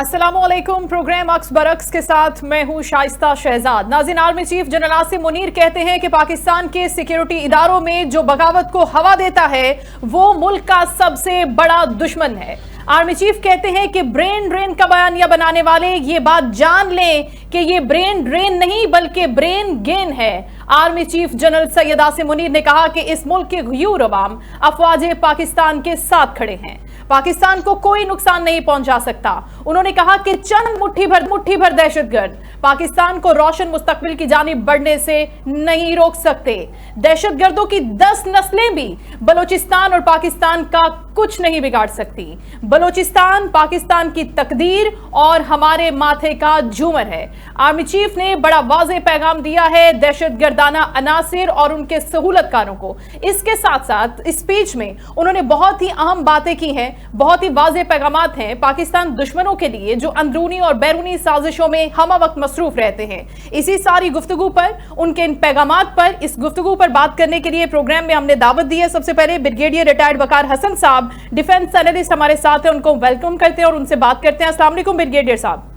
अस्सलामुअलैकुम। प्रोग्राम अक्स बरक्स के साथ मैं हूं शाइस्ता शहजाद। नाज़रीन, army chief general Asim Munir कहते हैं कि पाकिस्तान के सिक्योरिटी इदारों में जो बगावत को हवा देता है वो मुल्क का सबसे बड़ा दुश्मन है। आर्मी चीफ कहते हैं कि ब्रेन ड्रेन का बयानिया बनाने वाले ये बात जान लें कि ये ब्रेन ड्रेन नहीं बल्कि ब्रेन गेन है। Army chief general Syed Asim Munir ने कहा कि इस मुल्क के गयूर अवाम अफवाज पाकिस्तान के साथ खड़े हैं, पाकिस्तान को कोई नुकसान नहीं पहुंचा सकता। उन्होंने कहा कि चंद मुट्ठी भर दहशतगर्द पाकिस्तान को रोशन मुस्तकबिल की जानिब बढ़ने से नहीं रोक सकते। दहशतगर्दों की 10 नस्लें भी बलोचिस्तान और पाकिस्तान का कुछ नहीं बिगाड़ सकती। बलोचिस्तान पाकिस्तान की तकदीर और हमारे माथे का झूमर है। आर्मी चीफ ने बड़ा वाज़ेह पैगाम दिया है दहशतगर्दाना अनासिर और उनके सहूलतकारों को। इसके साथ साथ स्पीच में उन्होंने बहुत ही अहम बातें की हैं, बहुत ही वाज़ेह पैगामात हैं पाकिस्तान दुश्मनों के लिए जो अंदरूनी और बैरूनी साजिशों में हम वक्त मसरूफ रहते हैं। इसी सारी गुफ्तगू पर, उनके इन पैगामात पर, इस गुफ्तगू पर बात करने के लिए प्रोग्राम में हमने दावत दी है। सबसे पहले ब्रिगेडियर रिटायर्ड वकार हसन साहब, डिफेंस एनालिस्ट हमारे साथ हैं, उनको वेलकम करते हैं और उनसे बात करते हैं। अस्सलाम वालेकुम ब्रिगेडियर साहब।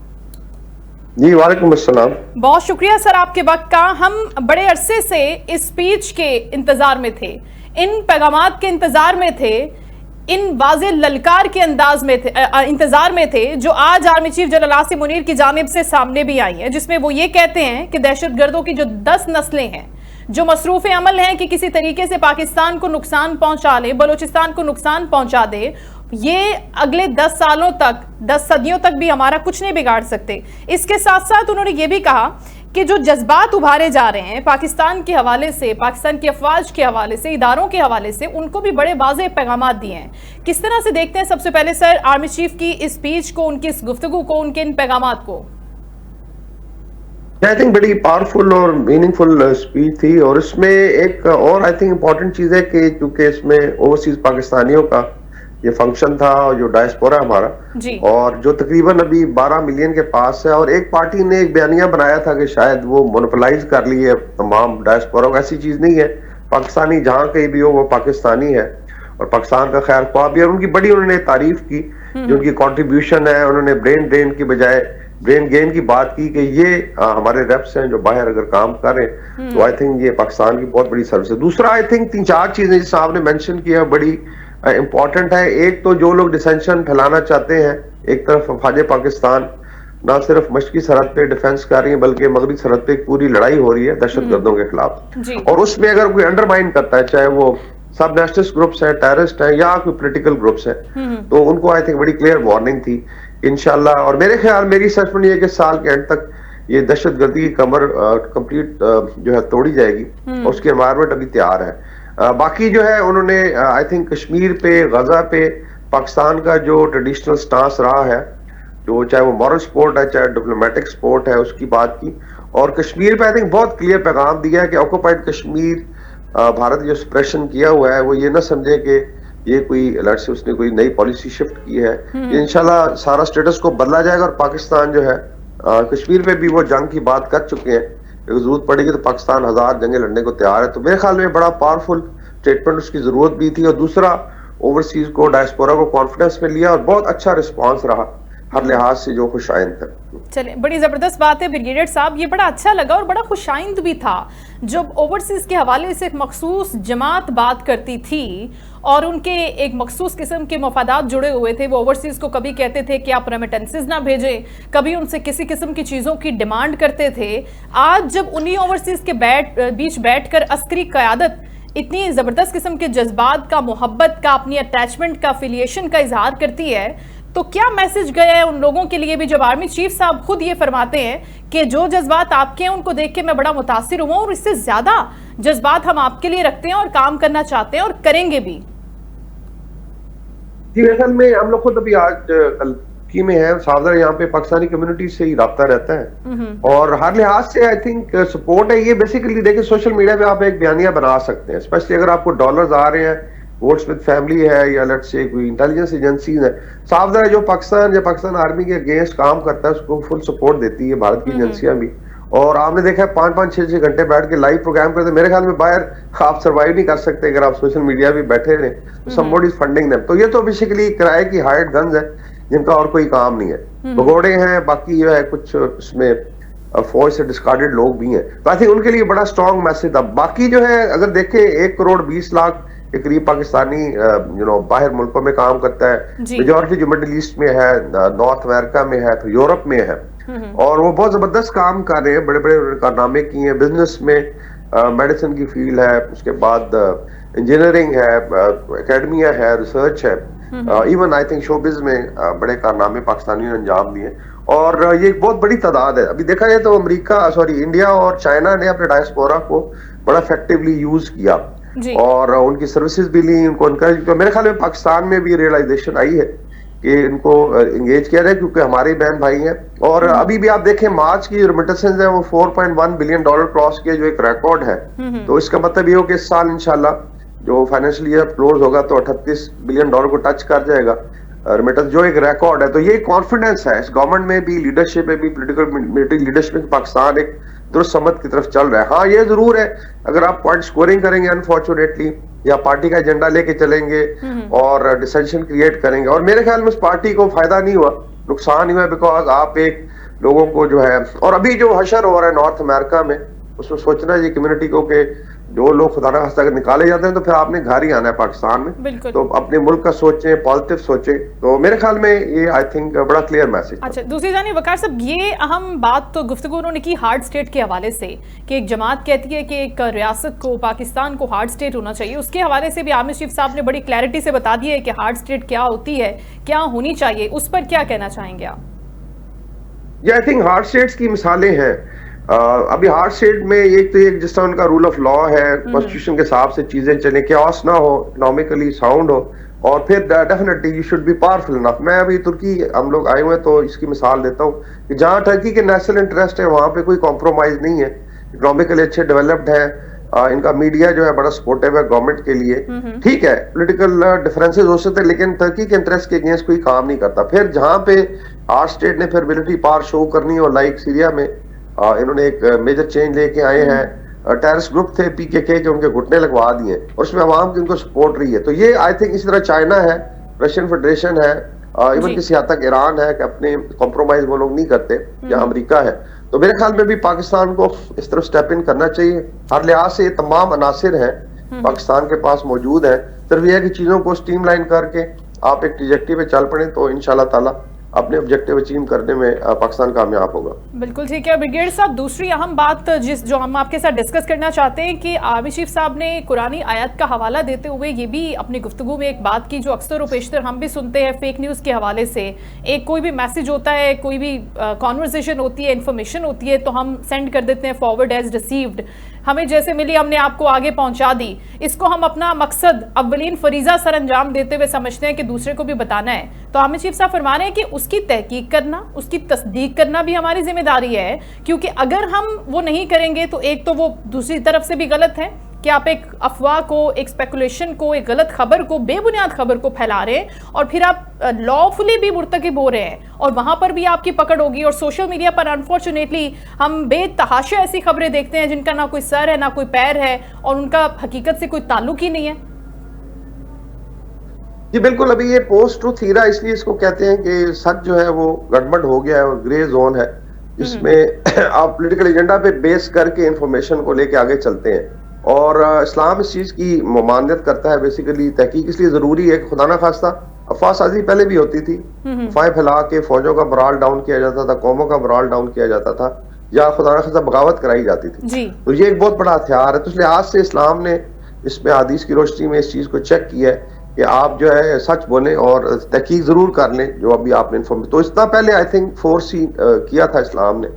जी वालेकुम अस्सलाम। बहुत शुक्रिया सर आपके वक्त का। हम बड़े अरसे से इस स्पीच के इंतजार में थे, इन पैगामात के इंतजार में थे, इन वाज़ेह ललकार के अंदाज में थे, इंतजार में थे, जो आज army chief general Asim Munir की जानिब से सामने भी आई है, जिसमें वो ये कहते हैं कि दहशतगर्दों की जो 10 नस्लें हैं जो मसरूफ अमल हैं कि किसी तरीके से पाकिस्तान को नुकसान पहुंचा ले, बलोचिस्तान को नुकसान पहुंचा दे, ये अगले 10 सालों तक, 10 सदियों तक भी हमारा कुछ नहीं बिगाड़ सकते। इसके साथ साथ उन्होंने ये भी कहा कि जो जज्बात उभारे जा रहे हैं पाकिस्तान के हवाले से, पाकिस्तान की अफवाज के हवाले से, इदारों के हवाले से, उनको भी बड़े वाज़ेह पैगामात दिए हैं। किस तरह से देखते हैं सबसे पहले सर आर्मी चीफ की इस स्पीच को, उनकी इस गुफ्तगू को, उनके इन पैगामात को? आई थिंक बड़ी पावरफुल और मीनिंगफुल स्पीच थी, और इसमें एक और आई थिंक इम्पोर्टेंट चीज है कि चूंकि इसमें ओवरसीज पाकिस्तानियों का ये फंक्शन था और जो डायस्पोरा हमारा और जो तकरीबन अभी 12 मिलियन के पास है, और एक पार्टी ने एक बयानिया बनाया था कि शायद वो मोनोपोलाइज कर ली है तमाम डायस्पोरा को। ऐसी चीज नहीं है, पाकिस्तानी जहाँ कहीं भी हो वो पाकिस्तानी है और पाकिस्तान का खैर ख्वाह भी है। उनकी बड़ी उन्होंने तारीफ की जो उनकी कॉन्ट्रीब्यूशन है। उन्होंने ब्रेन ड्रेन की बजाय ब्रेन गेन की बात की कि ये हमारे रेप्स हैं जो बाहर अगर काम करें तो आई थिंक ये पाकिस्तान की बहुत बड़ी सर्विस है। दूसरा आई थिंक 3-4 चीजें जिस आपने मेंशन किया बड़ी इंपॉर्टेंट है। एक तो जो लोग डिसेंशन फैलाना चाहते हैं, एक तरफ अफवाज पाकिस्तान ना सिर्फ मशरकी सरहद पे डिफेंस कर रही है बल्कि मगरबी सरहद पे एक पूरी लड़ाई हो रही है दहशतगर्दों के खिलाफ, और उसमें अगर कोई अंडरमाइन करता है, चाहे वो सब नेशनलिस्ट ग्रुप्स हैं, टेररिस्ट हैं या कोई पोलिटिकल ग्रुप्स हैं, तो उनको आई थिंक बड़ी क्लियर वार्निंग थी इंशाल्लाह। और मेरे ख्याल, मेरी सर्च में है कि साल के एंड तक ये दहशतगर्दी की कमर कंप्लीट जो है तोड़ी जाएगी और उसकी एनवायरनमेंट अभी तैयार है। बाकी जो है उन्होंने आई थिंक कश्मीर पे, गजा पे पाकिस्तान का जो ट्रेडिशनल स्टांस रहा है, जो चाहे वो मॉरल सपोर्ट है चाहे डिप्लोमेटिक सपोर्ट है, उसकी बात की। और कश्मीर पे आई थिंक बहुत क्लियर पैगाम दिया है कि ऑक्युपाइड कश्मीर भारत जो सप्रेशन किया हुआ है वो ये ना समझे कि ये कोई अलर्ट से उसने कोई नई पॉलिसी शिफ्ट की है। इंशाल्लाह सारा स्टेटस को बदला जाएगा और पाकिस्तान जो है कश्मीर पे भी वो जंग की बात कर चुके हैं, अगर जरूरत पड़ेगी तो पाकिस्तान 1000 जंगें लड़ने को तैयार है। तो मेरे ख्याल में बड़ा पावरफुल स्टेटमेंट, उसकी जरूरत भी थी। और दूसरा, ओवरसीज को, डायस्पोरा को कॉन्फिडेंस में लिया और बहुत अच्छा रिस्पॉन्स रहा हर लिहाज से, जो खुशाइंद था। चले, बड़ी जबरदस्त बात है ब्रिगेडियर साहब, ये बड़ा अच्छा लगा और बड़ा खुशाइंद भी था जब ओवरसीज के हवाले से एक मखसूस जमात बात करती थी और उनके एक मखसूस किस्म के मफादात जुड़े हुए थे। वो ओवरसीज को कभी कहते थे कि आप रेमिटेंसेस ना भेजें, कभी उनसे किसी किस्म की चीज़ों की डिमांड करते थे। आज जब उन्हीं ओवरसीज के बीच बैठकर अस्करी क़यादत इतनी ज़बरदस्त किस्म के जज्बात का, मोहब्बत का, अपनी अटैचमेंट का, एफिलिएशन का इजहार करती है, तो क्या मैसेज गया है उन लोगों के लिए भी जब आर्मी चीफ साहब खुद ये फरमाते हैं कि जो जज्बात आपके हैं उनको देख के मैं बड़ा मुतासिर हुआ और इससे ज्यादा जज्बात हम आपके लिए रखते हैं और काम करना चाहते हैं और करेंगे भी? जी, असल में हम लोग खुद अभी आज कल की में है, सावधान यहाँ पे पाकिस्तानी कम्युनिटी से ही राब्ता रहता है और हर लिहाज से आई थिंक सपोर्ट है। ये बेसिकली देखिए, सोशल मीडिया पे आप एक बयानिया बना सकते हैं, स्पेशली अगर आपको डॉलर्स आ रहे हैं, वोट्स विद फैमिली है या लेट्स से कोई इंटेलिजेंस एजेंसीज है, सावधान है जो पाकिस्तान या पाकिस्तान आर्मी के अगेंस्ट काम करता है उसको फुल सपोर्ट देती है भारत की एजेंसियां भी। और आपने देखा है 5-5, 6-6 घंटे बैठ के लाइव प्रोग्राम करते, मेरे ख्याल में बाहर आप सर्वाइव नहीं कर सकते अगर आप सोशल मीडिया भी बैठे रहे, तो समबडी इज फंडिंग देम। तो ये तो बेसिकली किराए की हायर्ड गन्स है जिनका और कोई काम नहीं है। भगोड़े हैं, बाकी जो है कुछ इसमें फौज से डिस्कार्डेड लोग भी हैं। तो आई थिंक उनके लिए बड़ा स्ट्रॉन्ग मैसेज था। बाकी जो है अगर देखें 1,20,00,000 के करीब पाकिस्तानी बाहर मुल्कों में काम करता है। मेजॉरिटी जो मिडिल ईस्ट में है, नॉर्थ अमेरिका में है, फिर यूरोप में है, और वो बहुत जबरदस्त काम कर रहे हैं, बड़े बड़े कारनामे किए हैं। बिजनेस में मेडिसिन की फील्ड है, उसके बाद इंजीनियरिंग है, एकेडमिया है, रिसर्च है, इवन आई थिंक शोबिज में बड़े कारनामे पाकिस्तानियों ने अंजाम दिए। और ये एक बहुत बड़ी तादाद है। अभी देखा जाए तो इंडिया और चाइना ने अपने डायस्पोरा को बड़ा इफेक्टिवली यूज किया और उनकी सर्विसेज भी ली, उनको एनकरेज। तो मेरे ख्याल में पाकिस्तान में भी रियलाइजेशन आई है कि इनको एंगेज किया जाए, क्योंकि हमारे बहन भाई हैं। और अभी भी आप देखें मार्च की रेमिटेंसेस है वो $4.1 बिलियन क्रॉस किया, जो एक रिकॉर्ड है। तो इसका मतलब ये हो कि इस साल इंशाल्लाह जो फाइनेंशियल ईयर क्लोज होगा तो $38 बिलियन को टच कर जाएगा रेमिटेंस, जो एक रिकॉर्ड है। तो ये कॉन्फिडेंस है इस गवर्नमेंट में भी, लीडरशिप में भी, पॉलिटिकल मिलिट्री लीडरशिप में, पाकिस्तान एक दुरुस्त समत की तरफ चल रहा है। हाँ, ये जरूर है अगर आप पॉइंट स्कोरिंग करेंगे अनफॉर्चुनेटली, या पार्टी का एजेंडा लेके चलेंगे और डिसेंशन क्रिएट करेंगे, और मेरे ख्याल में उस पार्टी को फायदा नहीं हुआ, नुकसान ही हुआ। बिकॉज आप एक लोगों को जो है, और अभी जो हशर हो रहा है नॉर्थ अमेरिका में, उसमें सोचना है कम्युनिटी को कि जो लोग खुदा ना खास्ता निकाले जाते हैं तो फिर आपने घर ही आना है पाकिस्तान में। तो अपने मुल्क का सोचें, पॉजिटिव सोचें। तो मेरे ख्याल में ये आई थिंक बड़ा क्लियर मैसेज। अच्छा, दूसरी जानी वकार साहब, ये अहम बात तो गुफ्तगू उन्होंने की हार्ड स्टेट के हवाले से कि एक जमात कहती है कि एक रियासत को, पाकिस्तान को हार्ड स्टेट होना चाहिए। उसके हवाले से भी आमिर चीफ साहब ने बड़ी क्लैरिटी से बता दिया है कि हार्ड स्टेट क्या होती है, क्या होनी चाहिए। उस पर क्या कहना चाहेंगे आप? ये आई थिंक हार्ड स्टेट्स की मिसालें हैं। अभी हार्ड स्टेट में एक तो एक जिस तरह उनका रूल ऑफ लॉ है, कॉन्स्टिट्यूशन के हिसाब से चीजें चले, क्योस ना हो, इकोनॉमिकली साउंड हो, और फिर definitely you should be powerful enough. मैं अभी तुर्की हम लोग आए हुए हैं तो इसकी मिसाल देता हूँ कि जहाँ टर्की के नेशनल इंटरेस्ट है वहां पे कोई कॉम्प्रोमाइज नहीं है, इकोनॉमिकली अच्छे डेवलप्ड है, इनका मीडिया जो है बड़ा सपोर्टिव है गवर्नमेंट के लिए। ठीक है, पॉलिटिकल डिफरेंसेस हो सकते हैं, लेकिन टर्की के इंटरेस्ट के अगेंस्ट कोई काम नहीं करता। फिर जहाँ पे हार्ड स्टेट ने फिर मिलिट्री पावर शो करनी हो, लाइक सीरिया में इन्होंने एक मेजर चेंज लेके आए हैं। टेररिस्ट ग्रुप थे पीकेके के, उनके घुटने लगवा दिए और उसमें आवाम की उनको सपोर्ट रही है। तो ये आई थिंक इसी तरह चाइना है, रशियन फेडरेशन है, इवन किसी हद तक ईरान है कि अपने कॉम्प्रोमाइज वो लोग नहीं करते, या अमेरिका है। तो मेरे ख्याल में भी पाकिस्तान को इस तरफ स्टेप इन करना चाहिए। हर लिहाज से ये तमाम अनासिर हैं पाकिस्तान के पास मौजूद है। सिर्फ यह है कि चीजों को स्ट्रीमलाइन करके आप एक ट्रैजेक्टरी पे चल पड़े तो इंशाल्लाह ताला अपने ऑब्जेक्टिव अचीव करने में पाकिस्तान कामयाब होगा। बिल्कुल ठीक है ब्रिगेडियर साहब। दूसरी अहम बात जो हम आपके साथ डिस्कस करना चाहते हैं कि आमिर चीफ साहब ने कुरानी आयत का हवाला देते हुए ये भी अपनी गुफ्तगू में एक बात की जो अक्सर व पेशतर हम भी सुनते हैं फेक न्यूज़ के हवाले से। एक कोई भी मैसेज होता है, कोई भी कॉन्वर्सेशन होती है, इन्फॉर्मेशन होती है, तो हम सेंड कर देते हैं फॉरवर्ड एज रिसीव्ड, हमें जैसे मिली हमने आपको आगे पहुंचा दी। इसको हम अपना मकसद अव्वलीन फरीजा सर अंजाम देते हुए समझते हैं कि दूसरे को भी बताना है। तो आमिर चीफ साहब फरमा रहे हैं कि उसकी तहकीक करना, उसकी तस्दीक करना भी हमारी जिम्मेदारी है, क्योंकि अगर हम वो नहीं करेंगे तो एक तो वो दूसरी तरफ से भी गलत है कि आप एक अफवाह को, एक स्पेकुलेशन को, एक गलत खबर को, बेबुनियाद खबर को फैला रहे हैं और फिर आप लॉफुली भी मुर्तकिब हो रहे हैं और वहां पर भी आपकी पकड़ होगी। और सोशल मीडिया पर अनफॉर्चुनेटली हम बेतहाशा ऐसी खबरें देखते हैं जिनका ना कोई सर है ना कोई पैर है और उनका हकीकत से कोई ताल्लुक ही नहीं है। जी बिल्कुल, अभी ये पोस्ट ट्रूथ हीरा इसलिए इसको कहते हैं कि सच जो है वो गड़बड़ हो गया है और ग्रे जोन है, इसमें आप पॉलिटिकल एजेंडा पे बेस करके इंफॉर्मेशन को लेके आगे चलते हैं। और इस्लाम इस चीज की ममानियत करता है। बेसिकली तहकीक इसलिए जरूरी है कि खुदा ना खास्ता अफवाह साजी पहले भी होती थी, अफवाहें फैला के फौजों का मोराल डाउन किया जाता था, कौमों का मोराल डाउन किया जाता था, या खुदा ना खास्ता बगावत कराई जाती थी। तो ये एक बहुत बड़ा हथियार है। तो इसलिए आज से इस्लाम ने इसमें हदीस की रोशनी में इस चीज को चेक किया है कि आप जो है सच बोलें और तहकीक जरूर कर लें जो अभी आपने इन्फॉर्म। तो इतना पहले आई थिंक फोर्स ही किया था इस्लाम ने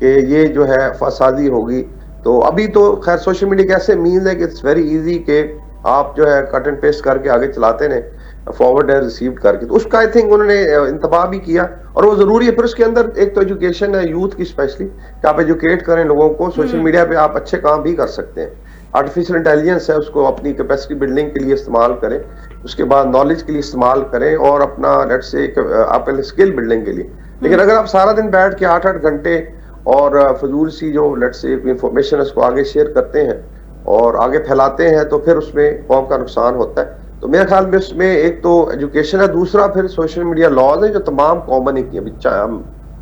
कि ये जो है फसादी होगी। तो अभी तो खैर सोशल मीडिया के ऐसे मीन्स है कि इट्स वेरी इजी कि आप जो है कट एंड पेस्ट करके आगे चलाते हैं, फॉरवर्ड है रिसीव करके। तो उसका आई थिंक उन्होंने इंतबाह भी किया और वो जरूरी है। फिर उसके अंदर एक तो एजुकेशन है यूथ की, स्पेशली कि आप एजुकेट करें लोगों को। सोशल मीडिया पे आप अच्छे काम भी कर सकते हैं। आर्टिफिशियल इंटेलिजेंस है, उसको अपनी कैपेसिटी बिल्डिंग के लिए इस्तेमाल करें, उसके बाद नॉलेज के लिए इस्तेमाल करें और अपना लेट्स से अपने स्किल बिल्डिंग के लिए। लेकिन अगर आप सारा दिन बैठ के 8-8 घंटे और फजूल सी जो लेट्स से इंफॉर्मेशन है उसको आगे शेयर करते हैं और आगे फैलाते हैं तो फिर उसमें कौम का नुकसान होता है। तो मेरे ख्याल में उसमें एक तो एजुकेशन है, दूसरा फिर सोशल मीडिया लॉज है जो तमाम कॉमन ही है।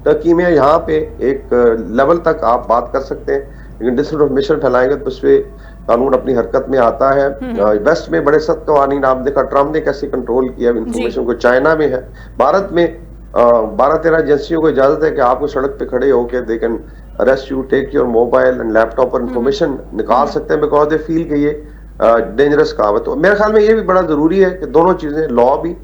टर्की में यहाँ पे एक लेवल तक आप बात कर सकते हैं, लेकिन डिसइंफॉर्मेशन फैलाएंगे तो उस पर कानून अपनी हरकत में आता है। वेस्ट में बड़े सख्त कवानीन आप देखा, ट्रम्प ने कैसे कंट्रोल किया इंफॉर्मेशन को। चाइना में है, भारत में 12-13 एजेंसियों को इजाजत है कि आपको सड़क पे खड़े होकर they can arrest you, take your mobile and laptop पर इंफॉर्मेशन निकाल सकते हैं, बिकॉज दे फील कि ये डेंजरस काम है। तो मेरे ख्याल में ये भी बड़ा जरूरी है कि दोनों चीजें, लॉ भी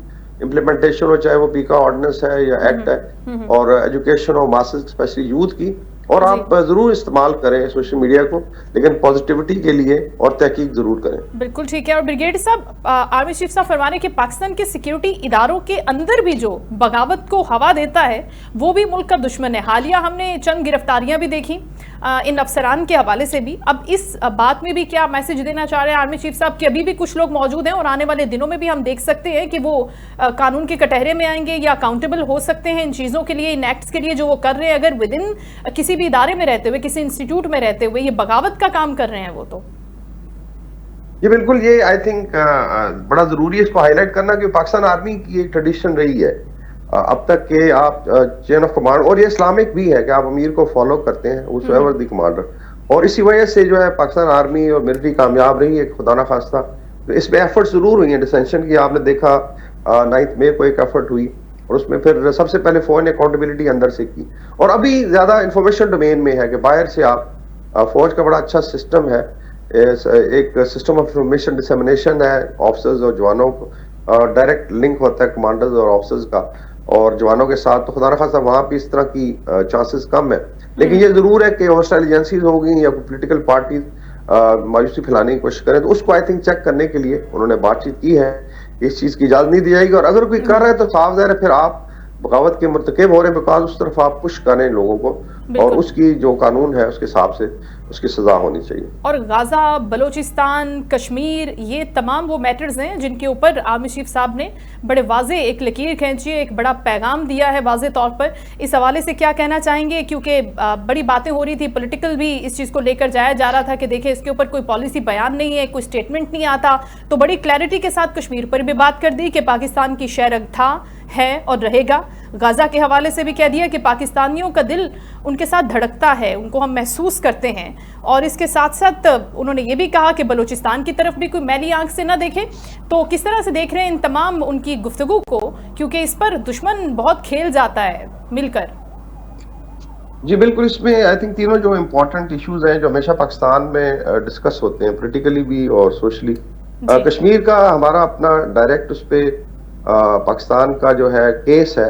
इम्प्लीमेंटेशन हो, चाहे वो पीका ऑर्डिनेंस है या एक्ट है, और एजुकेशन और मासेस स्पेशली यूथ की, और आप जरूर इस्तेमाल करें सोशल मीडिया को, लेकिन पॉजिटिविटी के लिए, और तहकीक जरूर करें। बिल्कुल ठीक है। और ब्रिगेडियर साहब, आर्मी चीफ साहब फरमाने कि पाकिस्तान के सिक्योरिटी इदारों के अंदर भी जो बगावत को हवा देता है वो भी मुल्क का दुश्मन है। हालिया हमने चंद गिरफ्तारियां भी देखी इन अफसरान के हवाले से भी। अब इस बात में भी क्या मैसेज देना चाह रहे हैं आर्मी चीफ साहब कि अभी भी कुछ लोग मौजूद हैं और आने वाले दिनों में भी हम देख सकते हैं कि वो कानून के कटहरे में आएंगे या अकाउंटेबल हो सकते हैं इन चीजों के लिए, इन एक्ट्स के लिए जो वो कर रहे हैं, अगर विद इन किसी भी इदारे में रहते हुए, किसी इंस्टीट्यूट में रहते हुए ये बगावत का काम कर रहे हैं वो? तो ये बिल्कुल, ये आई थिंक बड़ा जरूरी है इसको हाईलाइट करना, कि पाकिस्तान आर्मी की एक ट्रेडिशन रही है अब तक के आप चेन ऑफ कमांड, और ये इस्लामिक भी है कि आप अमीर को फॉलो करते हैं, व्होएवर द कमांडर, और इसी वजह से जो है पाकिस्तान आर्मी और मिलिट्री कामयाब रही है खुदा ना खास्ता। तो इसमें एफर्ट्स जरूर हुई हैं डिसेंशन की, आपने देखा 9 मई को एक एफर्ट हुई, और उसमें फिर सबसे पहले फौज ने अकाउंटेबिलिटी अंदर से की, और अभी ज्यादा इंफॉर्मेशन डोमेन में है कि बाहर से आप फौज का बड़ा अच्छा सिस्टम है, एक सिस्टम ऑफ इंफॉर्मेशन डिसेमिनेशन है, ऑफिसर्स और जवानों को डायरेक्ट लिंक होता है कमांडर्स और ऑफिसर्स का और जवानों के साथ, तो खुदा न खास्ता वहां भी इस तरह की चांसेस कम है। लेकिन ये जरूर है कि हॉस्टाइल एजेंसीज होगी या पोलिटिकल पार्टी मायूसी फैलाने की कोशिश करें, तो उसको आई थिंक चेक करने के लिए उन्होंने बातचीत की है, इस चीज की इजाजत नहीं दी जाएगी, और अगर कोई कर रहा है तो साफ ज़ाहिर है फिर आप बगावत के मुर्तकिब हो रहे हैं, बिकॉज उस तरफ आप पुश करें लोगों को, और उसकी जो कानून है उसके हिसाब से उसकी सजा होनी चाहिए। और गाजा, बलोचिस्तान, कश्मीर, ये तमाम वो मैटर्स हैं जिनके ऊपर आर्मी चीफ साहब ने बड़े वाजे एक लकीर खींची है, एक बड़ा पैगाम दिया है वाजे तौर पर। इस हवाले से क्या कहना चाहेंगे, क्योंकि बड़ी बातें हो रही थी, पॉलिटिकल भी इस चीज़ को लेकर जाया जा रहा था कि देखिए इसके ऊपर कोई पॉलिसी बयान नहीं है, कोई स्टेटमेंट नहीं आता, तो बड़ी क्लैरिटी के साथ कश्मीर पर भी बात कर दी कि पाकिस्तान की शहरग था, है और रहेगा। गाजा के हवाले से भी कह दिया कि पाकिस्तानियों का दिल उनके साथ धड़कता है, उनको हम महसूस करते हैं, और इसके साथ साथ उन्होंने ये भी कहा कि बलूचिस्तान की तरफ भी कोई मैली आंख से ना देखें। तो किस तरह से देख रहे हैं इन तमाम उनकी गुफ्तगू को, क्योंकि इस पर दुश्मन बहुत खेल जाता है मिलकर? जी बिल्कुल, इसमें आई थिंक तीनों जो इम्पोर्टेंट इश्यूज हैं जो हमेशा पाकिस्तान में डिस्कस होते हैं, पोलिटिकली भी और सोशली। कश्मीर का हमारा अपना डायरेक्ट उस पर पाकिस्तान का जो है केस है,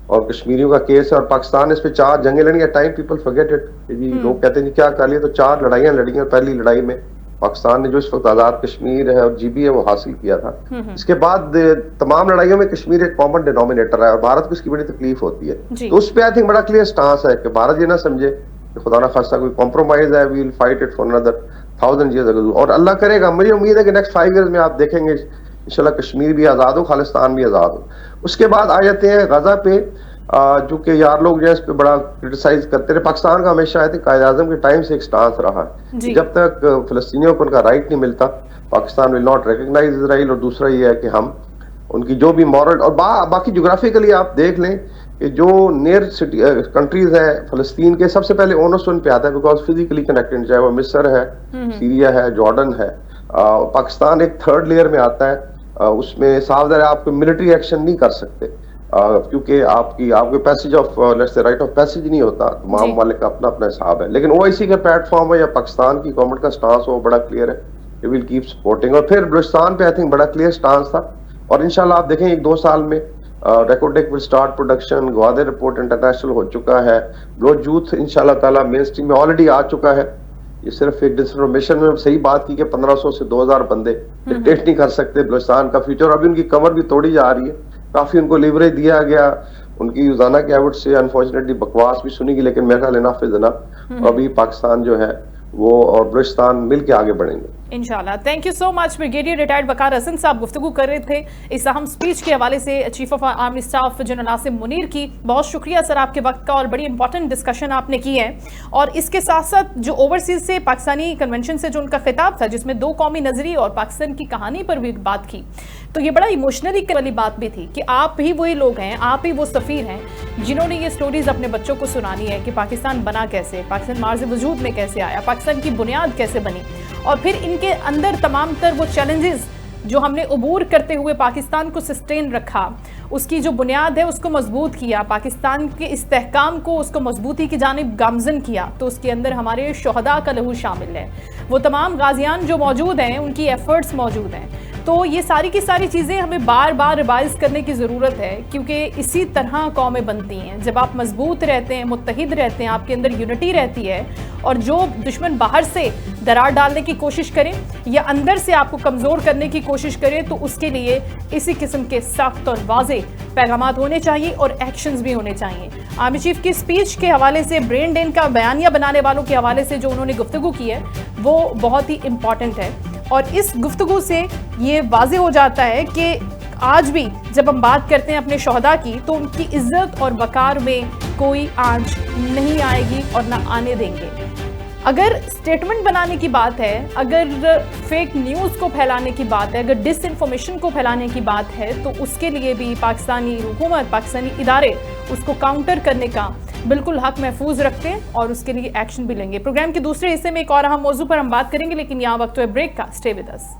और कश्मीरियों का केस है, और पाकिस्तान इस पे 4 जंगें लड़ी है। टाइम पीपल फॉरगेट इट, जी लोग कहते हैं क्या कर लिया, तो 4 लड़ाइयां लड़ी हैं। पहली लड़ाई में पाकिस्तान ने जो इस वक्त आजाद कश्मीर है और GB है वो हासिल किया था। इसके बाद तमाम लड़ाइयों में कश्मीर एक कॉमन डिनोमिनेटर है, और भारत को इसकी बड़ी तकलीफ होती है। तो उस पर आई थिंक बड़ा क्लियर स्टांस है कि भारत ये ना समझे कि खुदा ना खास्ता कोई कॉम्प्रोमाइज है, we will fight it for another 1000 years, और अल्लाह करेगा, मुझे उम्मीद है कि नेक्स्ट 5 years में आप देखेंगे इंशाल्लाह कश्मीर भी आजाद हो, खालिस्तान भी आजाद हो। उसके बाद आ जाते हैं गाजा पे, जो कि यार लोग जो है इस पे बड़ा क्रिटिसाइज करते रहे। पाकिस्तान का हमेशा आई थिंक कायद आज़म के टाइम से एक स्टांस रहा है, जब तक फिलिस्तीनियों को उनका राइट नहीं मिलता Pakistan will not recognise Israel. और दूसरा ये है कि हम उनकी जो भी मॉरल और बाकी ज्योग्राफिकली आप देख लें कि जो नियर सिटी कंट्रीज है फिलिस्तीन के, सबसे पहले ओनस उन पे आता है, बिकॉज फिजिकली कनेक्टेड, चाहे वो मिस्र है, सीरिया है, जॉर्डन है। पाकिस्तान एक 3rd लेयर में आता है, उसमें सावधान आप मिलिट्री एक्शन नहीं कर सकते, क्योंकि आपके passage of let's say right of passage नहीं होता, तमाम मालिक का अपना अपना हिसाब है। लेकिन OIC का प्लेटफॉर्म है या पाकिस्तान की गवर्नमेंट का स्टांस हो बड़ा क्लियर है, वी विल कीप सपोर्टिंग। और फिर बलूचिस्तान पे आई थिंक बड़ा क्लियर स्टांस था, और इंशाल्लाह आप देखें 1-2 साल में Reko Diq will start production, Gwadar report international हो चुका है, बलोच यूथ इंशाल्लाह ताला मेन स्ट्रीम में ऑलरेडी आ चुका है। ये सिर्फ एक डिसइंफॉर्मेशन में सही बात की कि 1500 से 2000 बंदे डिक्टेट नहीं कर सकते बलूचिस्तान का फ्यूचर। अभी उनकी कमर भी तोड़ी जा रही है, काफी उनको लिवरेज दिया गया, उनकी रोजाना की एवट से अनफॉर्चुनेटली बकवास भी सुनी गई, लेकिन मेरा ख्याल इनफ इज इनफ। अभी पाकिस्तान जो है वो और बलूचिस्तान मिल के आगे बढ़ेंगे। इंशाल्लाह। Thank you so much. Brigadier retired Waqar Hasan sahab गुफ्तगू कर रहे थे इस अहम स्पीच के हवाले से chief of army staff general Asim Munir की। बहुत शुक्रिया सर आपके वक्त का, और बड़ी इंपॉर्टेंट डिस्कशन आपने की है। और इसके साथ साथ जो ओवरसीज से पाकिस्तानी कन्वेंशन से जो उनका खिताब था, जिसमें 2 कौमी नजरिए और पाकिस्तान की कहानी पर भी बात की, तो ये बड़ा इमोशनली वाली बात भी थी कि आप ही वही लोग हैं, आप ही वो सफ़ीर हैं जिन्होंने ये स्टोरीज अपने बच्चों को सुनानी है कि पाकिस्तान बना कैसे, पाकिस्तान मार्ज़ वजूद में कैसे आया, पाकिस्तान की बुनियाद कैसे बनी, और फिर इनके अंदर तमाम तर वो चैलेंजेस जो हमने अबूर करते हुए पाकिस्तान को सस्टेन रखा, उसकी जो बुनियाद है उसको मजबूत किया, पाकिस्तान के इस्तेहकाम को उसको मजबूती की जानिब गामजन किया, तो उसके अंदर हमारे शहदा का लहू शामिल है। वो तमाम गाजियान जो मौजूद हैं, उनकी एफर्ट्स मौजूद हैं। तो ये सारी की सारी चीज़ें हमें बार बार रिवाइज करने की ज़रूरत है, क्योंकि इसी तरह कौमें बनती हैं। जब आप मजबूत रहते हैं, मुत्तहिद रहते हैं, आपके अंदर यूनिटी रहती है, और जो दुश्मन बाहर से दरार डालने की कोशिश करें या अंदर से आपको कमज़ोर करने की कोशिश करें, तो उसके लिए इसी किस्म के सख्त और वाज़े पैगामात होने चाहिए और एक्शंस भी होने चाहिए। आर्मी चीफ की स्पीच के हवाले से, ब्रेन ड्रेन का बयानिया बनाने वालों के हवाले से जो उन्होंने गुफ्तगू की है, वो बहुत ही इम्पॉर्टेंट है। और इस गुफ्तगू से ये वाज़े हो जाता है कि आज भी जब हम बात करते हैं अपने शहदा की, तो उनकी इज्जत और वकार में कोई आंच नहीं आएगी और ना आने देंगे। अगर स्टेटमेंट बनाने की बात है, अगर फेक न्यूज़ को फैलाने की बात है, अगर डिसइंफॉर्मेशन को फैलाने की बात है, तो उसके लिए भी पाकिस्तानी हुकूमत, पाकिस्तानी इदारे उसको काउंटर करने का बिल्कुल हक महफूज रखते हैं और उसके लिए एक्शन भी लेंगे। प्रोग्राम के दूसरे हिस्से में एक और अहम मौजू पर हम बात करेंगे, लेकिन यहाँ वक्त है ब्रेक का। Stay with us.